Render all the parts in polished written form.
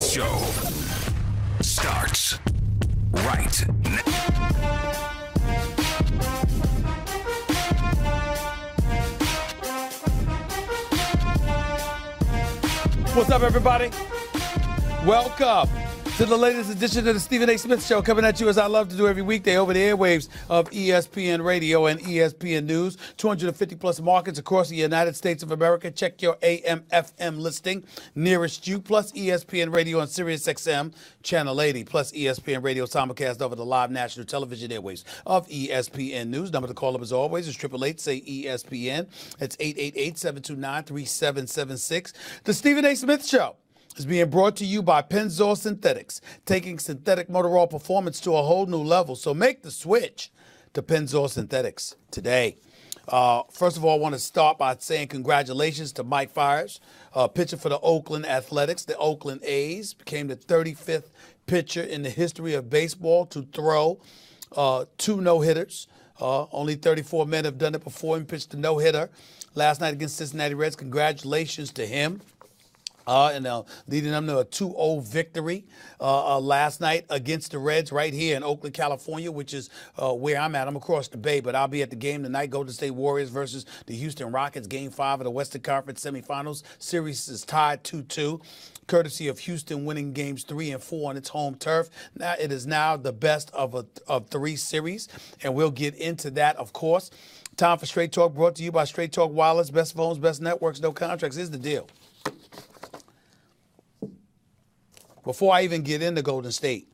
Show starts right now. What's up, everybody? Welcome to the latest edition of the Stephen A. Smith Show, coming at you as I love to do every weekday over the airwaves of ESPN Radio and ESPN News. 250-plus markets across the United States of America. Check your AM/FM listing nearest you, plus ESPN Radio on Sirius XM, Channel 80, plus ESPN Radio simulcast over the live national television airwaves of ESPN News. Number to call up, as always, is 888-SAY-ESPN. That's 888-729-3776. The Stephen A. Smith Show is being brought to you by Pennzoil Synthetics, taking synthetic motor oil performance to a whole new level. So make the switch to Pennzoil Synthetics today. First of all, I want to start by saying congratulations to Mike Fiers, pitcher for the Oakland Athletics. The Oakland A's became the 35th pitcher in the history of baseball to throw 2 no-hitters. Only 34 men have done it before. He pitched a no-hitter last night against Cincinnati Reds. Congratulations to him. Leading them to a 2-0 victory last night against the Reds right here in Oakland, California, which is where I'm at. I'm across the bay, but I'll be at the game tonight. Golden State Warriors versus the Houston Rockets, Game 5 of the Western Conference semifinals. Series is tied 2-2, courtesy of Houston winning games 3 and 4 on its home turf. Now it is now the best of 3 series, and we'll get into that, of course. Time for Straight Talk, brought to you by Straight Talk Wireless, best phones, best networks, no contracts. Here's the deal. Before I even get into Golden State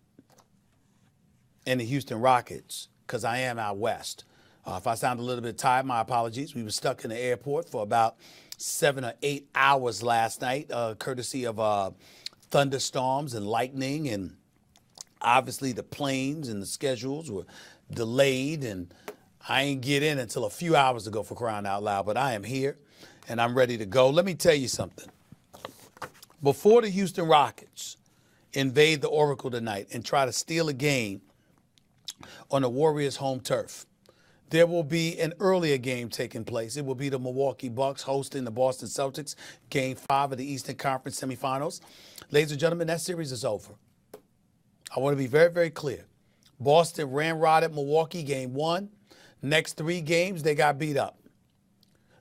and the Houston Rockets, because I am out west, if I sound a little bit tired, my apologies. We were stuck in the airport for about 7 or 8 hours last night, courtesy of thunderstorms and lightning, and obviously the planes and the schedules were delayed, and I ain't get in until a few hours ago, for crying out loud, but I am here and I'm ready to go. Let me tell you something. Before the Houston Rockets invade the Oracle tonight and try to steal a game on the Warriors' home turf, there will be an earlier game taking place. It will be the Milwaukee Bucks hosting the Boston Celtics, Game 5 of the Eastern Conference semifinals. Ladies and gentlemen, that series is over. I want to be very, very clear. Boston ran-rotted Milwaukee Game 1. Next 3 games, they got beat up.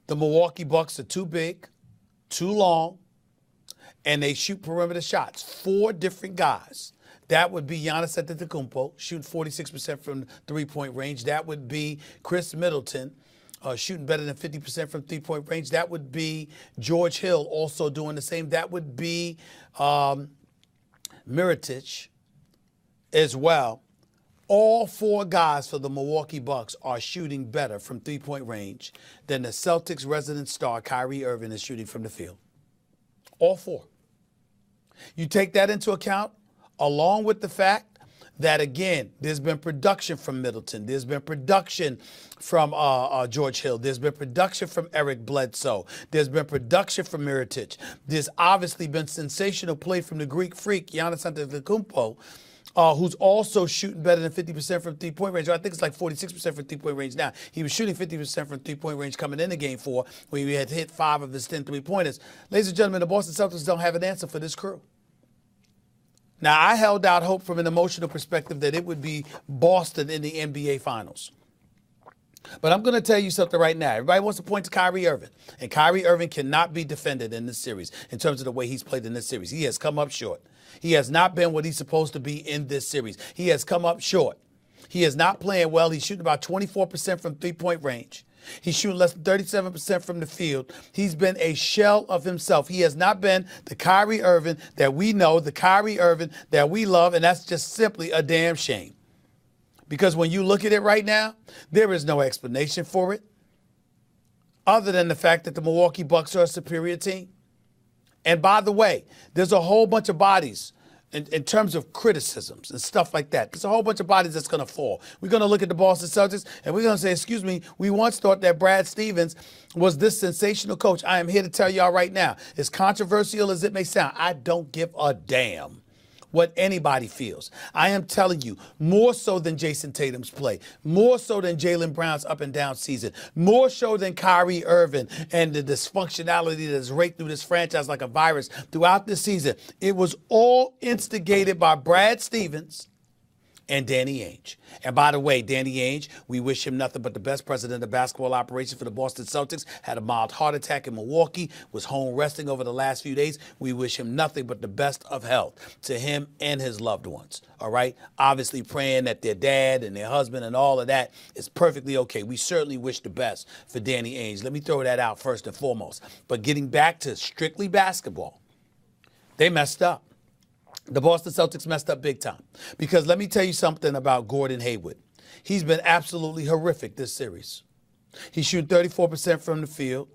The Milwaukee Bucks are too big, too long, and they shoot perimeter shots. 4 different guys. That would be Giannis Antetokounmpo, shooting 46% from the three-point range. That would be Chris Middleton, shooting better than 50% from three-point range. That would be George Hill, also doing the same. That would be Mirotic as well. All 4 guys for the Milwaukee Bucks are shooting better from three-point range than the Celtics' resident star, Kyrie Irving, is shooting from the field. All 4. You take that into account, along with the fact that, again, there's been production from Middleton. There's been production from George Hill. There's been production from Eric Bledsoe. There's been production from Mirotic. There's obviously been sensational play from the Greek freak, Giannis Antetokounmpo, who's also shooting better than 50% from three-point range. I think it's like 46% from three-point range now. He was shooting 50% from three-point range coming into Game 4 when he had hit 5 of his 10 three-pointers. Ladies and gentlemen, the Boston Celtics don't have an answer for this crew. Now, I held out hope from an emotional perspective that it would be Boston in the NBA Finals. But I'm going to tell you something right now. Everybody wants to point to Kyrie Irving, and Kyrie Irving cannot be defended in this series in terms of the way he's played in this series. He has come up short. He has not been what he's supposed to be in this series. He has come up short. He is not playing well. He's shooting about 24% from three-point range. He's shooting less than 37% from the field. He's been a shell of himself. He has not been the Kyrie Irving that we know, the Kyrie Irving that we love, and that's just simply a damn shame. Because when you look at it right now, there is no explanation for it other than the fact that the Milwaukee Bucks are a superior team. And by the way, there's a whole bunch of bodies in terms of criticisms and stuff like that. There's a whole bunch of bodies that's going to fall. We're going to look at the Boston Celtics, and we're going to say, excuse me, we once thought that Brad Stevens was this sensational coach. I am here to tell y'all right now, as controversial as it may sound, I don't give a damn what anybody feels. I am telling you, more so than Jason Tatum's play, more so than Jaylen Brown's up and down season, more so than Kyrie Irving and the dysfunctionality that's raked through this franchise like a virus throughout this season. It was all instigated by Brad Stevens and Danny Ainge. And by the way, Danny Ainge, we wish him nothing but the best. President of basketball operations for the Boston Celtics, had a mild heart attack in Milwaukee, was home resting over the last few days. We wish him nothing but the best of health to him and his loved ones. All right? Obviously praying that their dad and their husband and all of that is perfectly okay. We certainly wish the best for Danny Ainge. Let me throw that out first and foremost. But getting back to strictly basketball, they messed up. The Boston Celtics messed up big time. Because let me tell you something about Gordon Hayward. He's been absolutely horrific this series. He's shooting 34% from the field,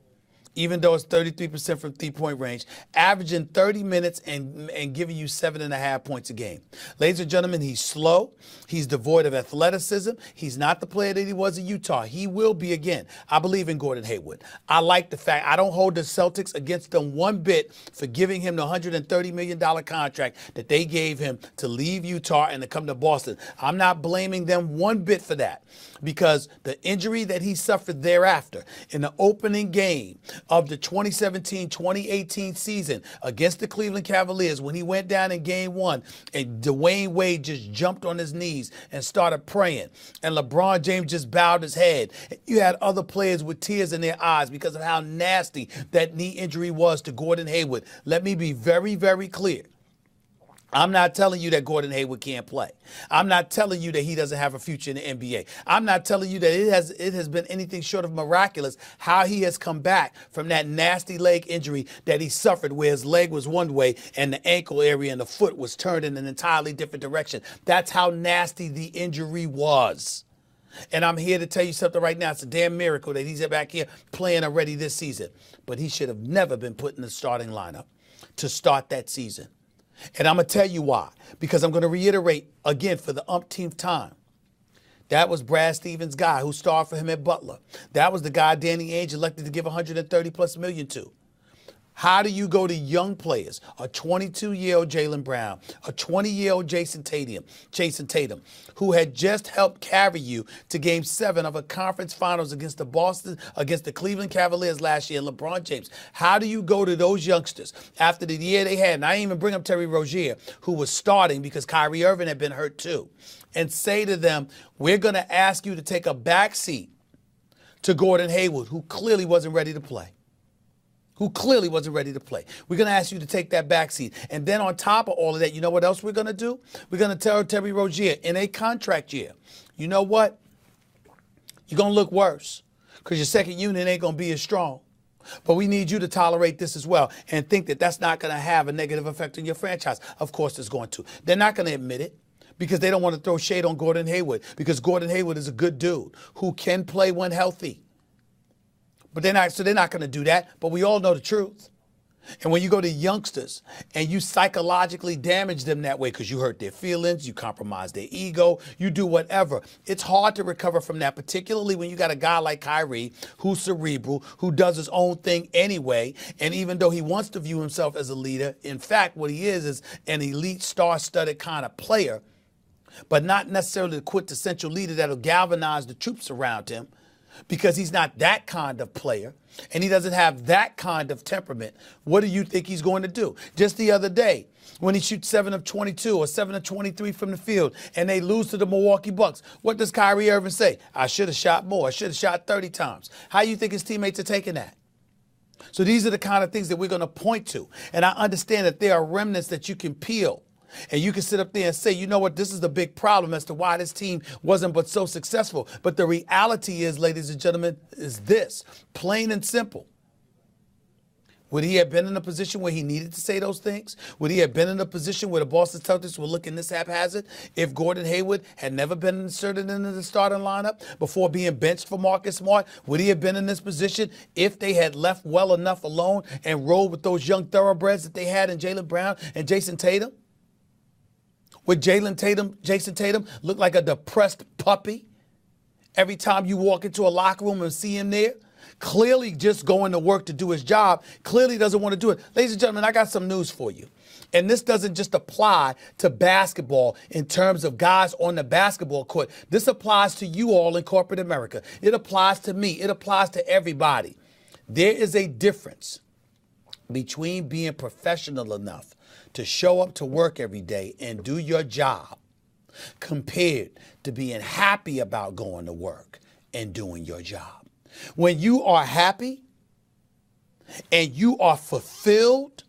even though it's 33% from three-point range, averaging 30 minutes and giving you 7.5 points a game. Ladies and gentlemen, he's slow. He's devoid of athleticism. He's not the player that he was in Utah. He will be again. I believe in Gordon Hayward. I like the fact I don't hold the Celtics against them one bit for giving him the $130 million contract that they gave him to leave Utah and to come to Boston. I'm not blaming them one bit for that, because the injury that he suffered thereafter in the opening game of the 2017-2018 season against the Cleveland Cavaliers, when he went down in game one and Dwayne Wade just jumped on his knees and started praying, and LeBron James just bowed his head. You had other players with tears in their eyes because of how nasty that knee injury was to Gordon Hayward. Let me be very, very clear. I'm not telling you that Gordon Hayward can't play. I'm not telling you that he doesn't have a future in the NBA. I'm not telling you that it has been anything short of miraculous how he has come back from that nasty leg injury that he suffered, where his leg was one way and the ankle area and the foot was turned in an entirely different direction. That's how nasty the injury was. And I'm here to tell you something right now. It's a damn miracle that he's back here playing already this season. But he should have never been put in the starting lineup to start that season. And I'm going to tell you why. Because I'm going to reiterate again for the umpteenth time. That was Brad Stevens' guy who starred for him at Butler. That was the guy Danny Ainge elected to give $130+ million to. How do you go to young players, a 22-year-old Jaylen Brown, a 20-year-old Jason Tatum, who had just helped carry you to Game 7 of a conference finals against the Cleveland Cavaliers last year, and LeBron James? How do you go to those youngsters after the year they had, and I didn't even bring up Terry Rozier, who was starting because Kyrie Irving had been hurt too, and say to them, we're going to ask you to take a back seat to Gordon Hayward, who clearly wasn't ready to play? We're going to ask you to take that back seat. And then on top of all of that, you know what else we're going to do? We're going to tell Terry Rozier in a contract year, you know what? You're going to look worse because your second unit ain't going to be as strong. But we need you to tolerate this as well and think that that's not going to have a negative effect on your franchise. Of course it's going to. They're not going to admit it, because they don't want to throw shade on Gordon Hayward, because Gordon Hayward is a good dude who can play when healthy. But they're not going to do that. But we all know the truth. And when you go to youngsters and you psychologically damage them that way because you hurt their feelings, you compromise their ego, you do whatever, it's hard to recover from that, particularly when you got a guy like Kyrie who's cerebral, who does his own thing anyway. And even though he wants to view himself as a leader, in fact, what he is an elite star-studded kind of player, but not necessarily the quintessential leader that'll galvanize the troops around him, because he's not that kind of player and he doesn't have that kind of temperament. What do you think he's going to do? Just the other day, when he shoots 7 of 22 or 7 of 23 from the field and they lose to the Milwaukee Bucks, what does Kyrie Irving say? I should have shot more. I should have shot 30 times. How do you think his teammates are taking that? So these are the kind of things that we're going to point to. And I understand that there are remnants that you can peel. And you can sit up there and say, you know what, this is the big problem as to why this team wasn't but so successful. But the reality is, ladies and gentlemen, is this, plain and simple. Would he have been in a position where he needed to say those things? Would he have been in a position where the Boston Celtics were looking this haphazard if Gordon Hayward had never been inserted into the starting lineup before being benched for Marcus Smart? Would he have been in this position if they had left well enough alone and rolled with those young thoroughbreds that they had in Jaylen Brown and Jason Tatum? Would Jason Tatum look like a depressed puppy every time you walk into a locker room and see him there? Clearly just going to work to do his job. Clearly doesn't want to do it. Ladies and gentlemen, I got some news for you. And this doesn't just apply to basketball in terms of guys on the basketball court. This applies to you all in corporate America. It applies to me. It applies to everybody. There is a difference between being professional enough to show up to work every day and do your job compared to being happy about going to work and doing your job. When you are happy and you are fulfilled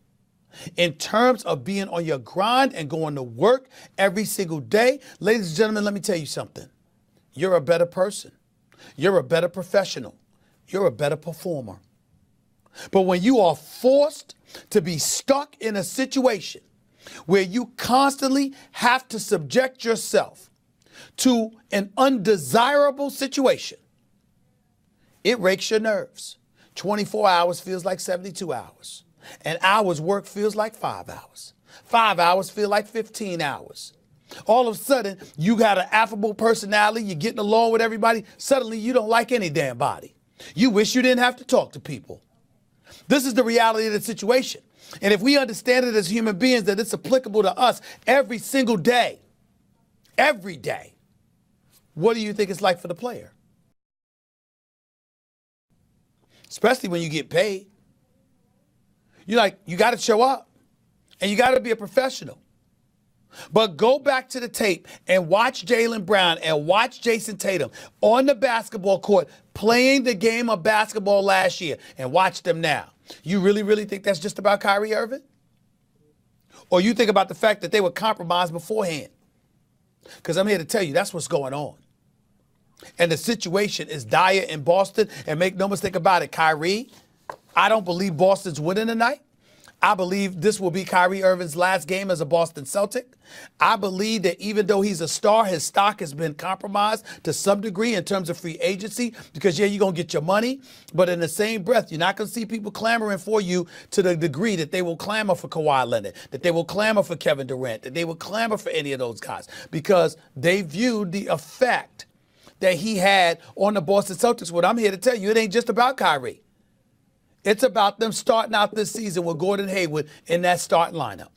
in terms of being on your grind and going to work every single day, ladies and gentlemen, let me tell you something. You're a better person. You're a better professional. You're a better performer. But when you are forced to be stuck in a situation where you constantly have to subject yourself to an undesirable situation, it rakes your nerves. 24 hours feels like 72 hours. An hour's work feels like 5 hours. 5 hours feel like 15 hours. All of a sudden, you got an affable personality, you're getting along with everybody. Suddenly, you don't like any damn body. You wish you didn't have to talk to people. This is the reality of the situation. And if we understand it as human beings, that it's applicable to us every single day, every day, what do you think it's like for the player? Especially when you get paid. You got to show up and you got to be a professional. But go back to the tape and watch Jaylen Brown and watch Jason Tatum on the basketball court playing the game of basketball last year and watch them now. You really, really think that's just about Kyrie Irving? Or you think about the fact that they were compromised beforehand? Because I'm here to tell you that's what's going on. And the situation is dire in Boston. And make no mistake about it, Kyrie, I don't believe Boston's winning tonight. I believe this will be Kyrie Irving's last game as a Boston Celtic. I believe that even though he's a star, his stock has been compromised to some degree in terms of free agency because, yeah, you're going to get your money. But in the same breath, you're not going to see people clamoring for you to the degree that they will clamor for Kawhi Leonard, that they will clamor for Kevin Durant, that they will clamor for any of those guys because they viewed the effect that he had on the Boston Celtics. What I'm here to tell you, it ain't just about Kyrie. It's about them starting out this season with Gordon Hayward in that starting lineup.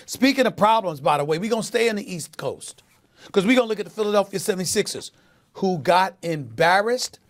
Speaking of problems, by the way, we're going to stay on the East Coast because we're going to look at the Philadelphia 76ers, who got embarrassed